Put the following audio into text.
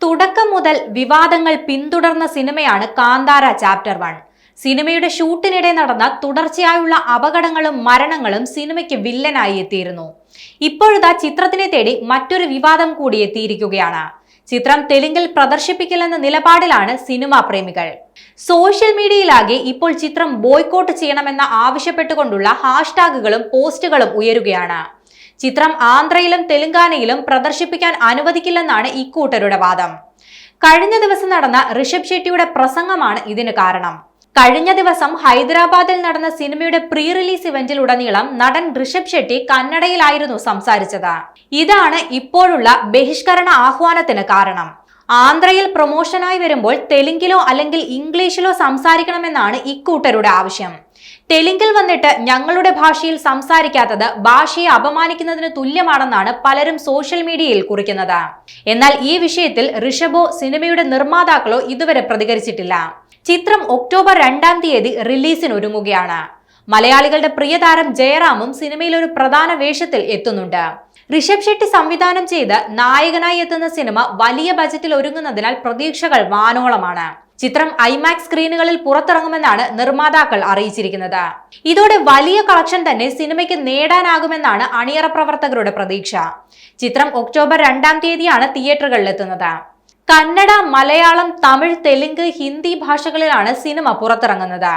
തുടക്കം മുതൽ വിവാദങ്ങൾ പിന്തുടർന്ന സിനിമയാണ് കാന്താര ചാപ്റ്റർ 1. സിനിമയുടെ ഷൂട്ടിനിടെ നടന്ന തുടർച്ചയായുള്ള അപകടങ്ങളും മരണങ്ങളും സിനിമയ്ക്ക് വില്ലനായി എത്തിയിരുന്നു. ഇപ്പോഴത്തെ ചിത്രത്തിനെ തേടി മറ്റൊരു വിവാദം കൂടി എത്തിയിരിക്കുകയാണ്. ചിത്രം തെലുങ്കിൽ പ്രദർശിപ്പിക്കില്ലെന്ന നിലപാടിലാണ് സിനിമാ പ്രേമികൾ. സോഷ്യൽ മീഡിയയിലാകെ ഇപ്പോൾ ചിത്രം ബോയ്ക്കോട്ട് ചെയ്യണമെന്ന് ആവശ്യപ്പെട്ടുകൊണ്ടുള്ള ഹാഷ്ടാഗുകളും പോസ്റ്റുകളും ഉയരുകയാണ്. ചിത്രം ആന്ധ്രയിലും തെലങ്കാനയിലും പ്രദർശിപ്പിക്കാൻ അനുവദിക്കില്ലെന്നാണ് ഇക്കൂട്ടരുടെ വാദം. കഴിഞ്ഞ ദിവസം നടന്ന ഋഷഭ് ഷെട്ടിയുടെ പ്രസംഗമാണ് ഇതിന് കാരണം. കഴിഞ്ഞ ദിവസം ഹൈദരാബാദിൽ നടന്ന സിനിമയുടെ പ്രീ റിലീസ് ഇവന്റിലുടനീളം നടൻ ഋഷഭ് ഷെട്ടി കന്നഡയിലായിരുന്നു സംസാരിച്ചത്. ഇതാണ് ഇപ്പോഴുള്ള ബഹിഷ്കരണ ആഹ്വാനത്തിന് കാരണം. ആന്ധ്രയിൽ പ്രൊമോഷനായി വരുമ്പോൾ തെലുങ്കിലോ അല്ലെങ്കിൽ ഇംഗ്ലീഷിലോ സംസാരിക്കണമെന്നാണ് ഇക്കൂട്ടരുടെ ആവശ്യം. തെലുങ്കിൽ വന്നിട്ട് ഞങ്ങളുടെ ഭാഷയിൽ സംസാരിക്കാത്തത് ഭാഷയെ അപമാനിക്കുന്നതിന് തുല്യമാണെന്നാണ് പലരും സോഷ്യൽ മീഡിയയിൽ കുറിക്കുന്നത്. എന്നാൽ ഈ വിഷയത്തിൽ ഋഷഭോ സിനിമയുടെ നിർമ്മാതാക്കളോ ഇതുവരെ പ്രതികരിച്ചിട്ടില്ല. ചിത്രം ഒക്ടോബർ 2-ാം തീയതി റിലീസിനൊരുങ്ങുകയാണ്. മലയാളികളുടെ പ്രിയതാരം ജയറാമും സിനിമയിൽ ഒരു പ്രധാന വേഷത്തിൽ എത്തുന്നുണ്ട്. ഋഷഭ് ഷെട്ടി സംവിധാനം ചെയ്ത് നായകനായി എത്തുന്ന സിനിമ വലിയ ബജറ്റിൽ ഒരുങ്ങുന്നതിനാൽ പ്രതീക്ഷകൾ വാനോളമാണ്. ചിത്രം ഐമാക്സ് സ്ക്രീനുകളിൽ പുറത്തിറങ്ങുമെന്നാണ് നിർമ്മാതാക്കൾ അറിയിച്ചിരിക്കുന്നത്. ഇതോടെ വലിയ കളക്ഷൻ തന്നെ സിനിമയ്ക്ക് നേടാനാകുമെന്നാണ് അണിയറ പ്രവർത്തകരുടെ പ്രതീക്ഷ. ചിത്രം ഒക്ടോബർ 2-ാം തീയതിയാണ് തിയേറ്ററുകളിലെത്തുന്നത്. കന്നഡ, മലയാളം, തമിഴ്, തെലുങ്ക്, ഹിന്ദി ഭാഷകളിലാണ് സിനിമ പുറത്തിറങ്ങുന്നത്.